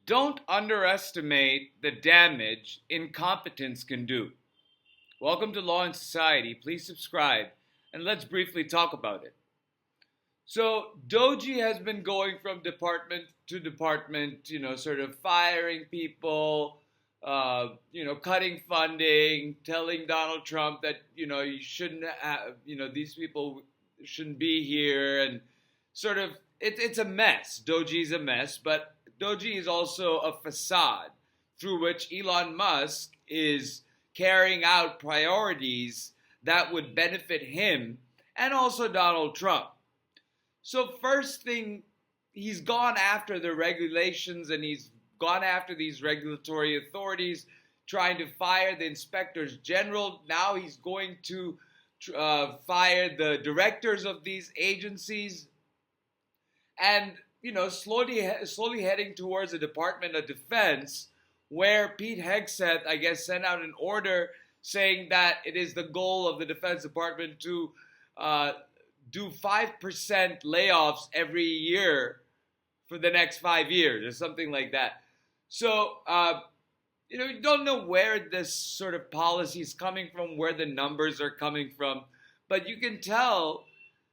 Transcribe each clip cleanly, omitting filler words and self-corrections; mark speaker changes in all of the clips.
Speaker 1: Don't underestimate the damage incompetence can do. Welcome to Law and Society. Please subscribe and let's briefly talk about it. So, Doji has been going from department to department, sort of firing people, cutting funding, telling Donald Trump that, you shouldn't have, these people shouldn't be here, and sort of, it's a mess. Doji's a mess, but Doji is also a facade through which Elon Musk is carrying out priorities that would benefit him and also Donald Trump. So first thing, he's gone after the regulations and he's gone after these regulatory authorities, trying to fire the inspectors general. Now he's going to fire the directors of these agencies, and slowly heading towards the Department of Defense, where Pete Hegseth, I guess, sent out an order saying that it is the goal of the Defense Department to do 5% layoffs every year for the next 5 years or something like that. So, you don't know where this sort of policy is coming from, where the numbers are coming from, but you can tell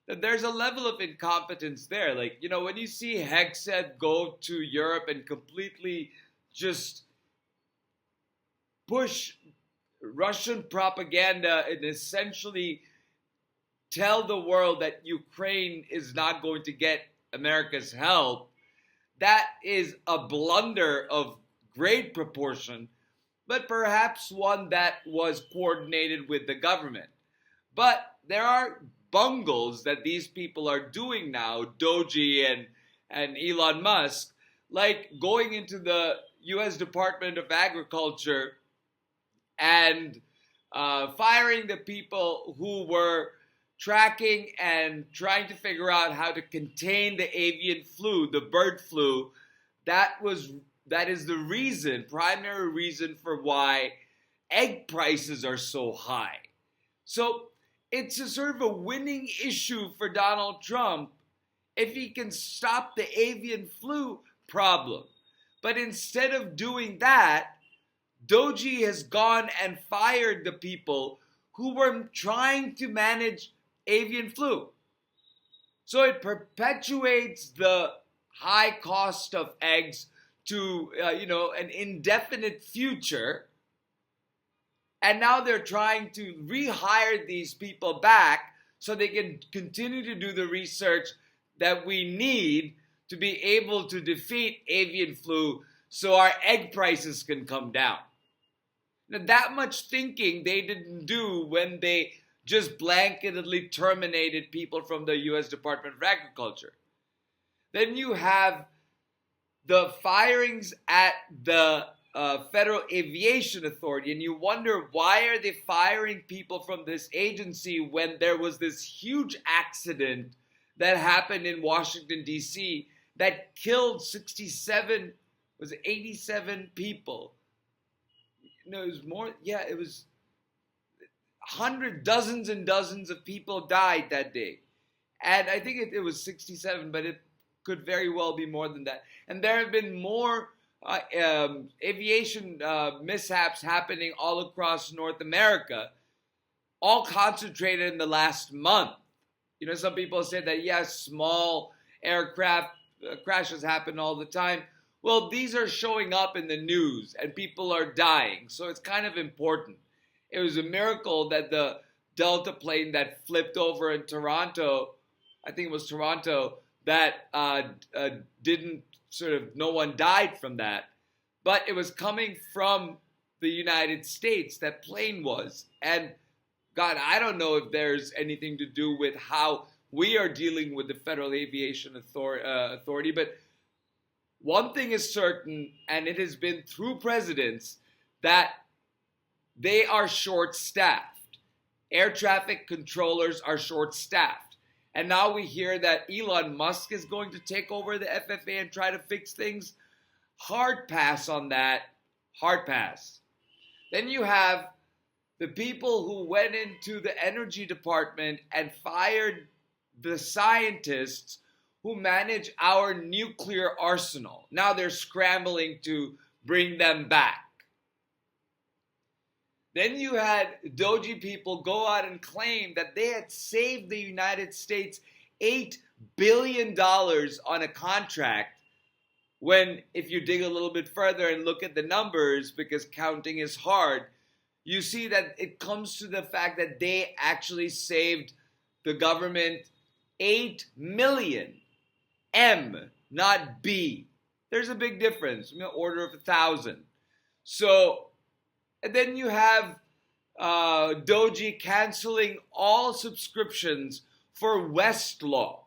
Speaker 1: that there's a level of incompetence there. Like, when you see Hegseth go to Europe and completely just push Russian propaganda and essentially tell the world that Ukraine is not going to get America's help, that is a blunder of great proportion, but perhaps one that was coordinated with the government. But there are bungles that these people are doing now, Doji and Elon Musk, like going into the U.S. Department of Agriculture and firing the people who were tracking and trying to figure out how to contain the avian flu, the bird flu. That is the primary reason for why egg prices are so high. So it's a sort of a winning issue for Donald Trump if he can stop the avian flu problem. But instead of doing that, Doji has gone and fired the people who were trying to manage avian flu. So it perpetuates the high cost of eggs to an indefinite future. And now they're trying to rehire these people back so they can continue to do the research that we need to be able to defeat avian flu so our egg prices can come down. Now, that much thinking they didn't do when they just blanketly terminated people from the U.S. Department of Agriculture. Then you have the firings at the Federal Aviation Authority, and you wonder, why are they firing people from this agency when there was this huge accident that happened in Washington, D.C. that killed 87 people? No, it was more. Yeah, it was dozens and dozens of people died that day. And I think it was 67, but it could very well be more than that. And there have been more aviation mishaps happening all across North America, all concentrated in the last month. Some people say that, yes, small aircraft crashes happen all the time. Well, these are showing up in the news and people are dying. So it's kind of important. It was a miracle that the Delta plane that flipped over in Toronto, I think it was Toronto, that no one died from that. But it was coming from the United States, that plane was. And God, I don't know if there's anything to do with how we are dealing with the Federal Aviation Authority, but one thing is certain, and it has been through presidents, that they are short-staffed. Air traffic controllers are short-staffed. And now we hear that Elon Musk is going to take over the FFA and try to fix things. Hard pass on that. Hard pass. Then you have the people who went into the energy department and fired the scientists who manage our nuclear arsenal. Now they're scrambling to bring them back. Then you had Doji people go out and claim that they had saved the United States $8 billion on a contract, when if you dig a little bit further and look at the numbers, because counting is hard, you see that it comes to the fact that they actually saved the government 8 million. M, not B. There's a big difference, order of 1,000. So, and then you have Doji canceling all subscriptions for Westlaw.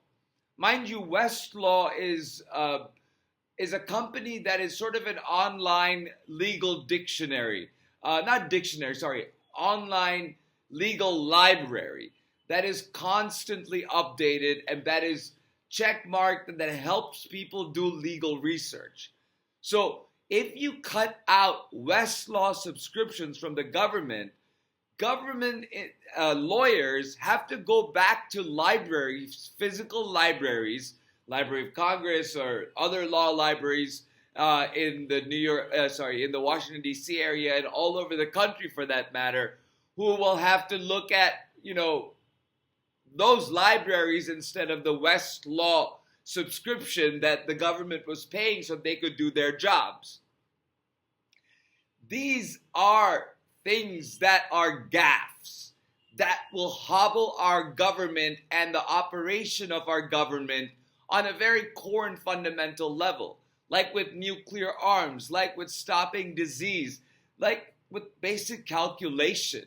Speaker 1: Mind you, Westlaw is a company that is sort of an online legal dictionary. Online legal library that is constantly updated and that is checkmarked and that helps people do legal research. So if you cut out Westlaw subscriptions from the government lawyers have to go back to libraries, physical libraries, Library of Congress or other law libraries in the Washington D.C. area and all over the country for that matter, who will have to look at, those libraries instead of the Westlaw subscription that the government was paying so they could do their jobs. These are things that are gaffes that will hobble our government and the operation of our government on a very core and fundamental level, like with nuclear arms, like with stopping disease, like with basic calculation,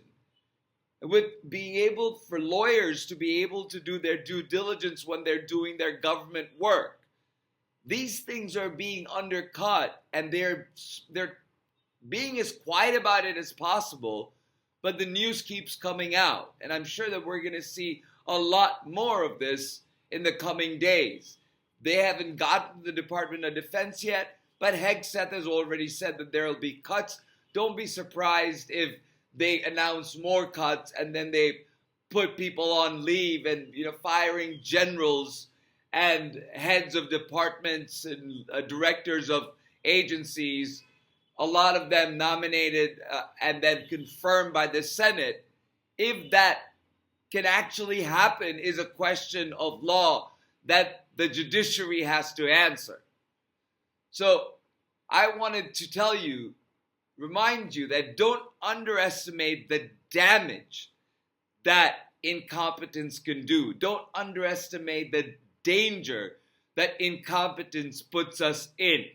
Speaker 1: with being able for lawyers to be able to do their due diligence when they're doing their government work. These things are being undercut, and they're being as quiet about it as possible, but the news keeps coming out, and I'm sure that we're going to see a lot more of this in the coming days. They haven't gotten to the Department of Defense yet, but Hegseth has already said that there will be cuts. Don't be surprised if they announce more cuts and then they put people on leave and firing generals and heads of departments and directors of agencies, a lot of them nominated and then confirmed by the Senate. If that can actually happen is a question of law that the judiciary has to answer. So I wanted to remind you that don't underestimate the damage that incompetence can do. Don't underestimate the danger that incompetence puts us in.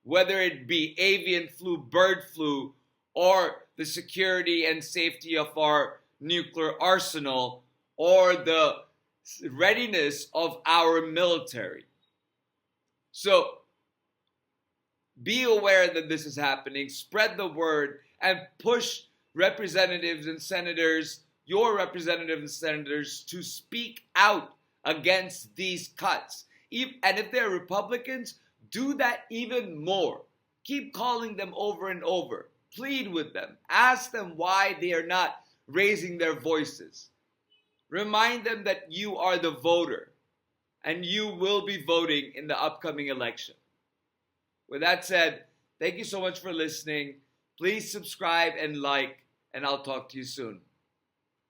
Speaker 1: Whether it be avian flu, bird flu, or the security and safety of our nuclear arsenal, or the readiness of our military. So be aware that this is happening, spread the word, and push representatives and senators, your representatives and senators, to speak out against these cuts. And if they're Republicans, do that even more. Keep calling them over and over. Plead with them. Ask them why they are not raising their voices. Remind them that you are the voter and you will be voting in the upcoming election. With that said, thank you so much for listening. Please subscribe and like, and I'll talk to you soon.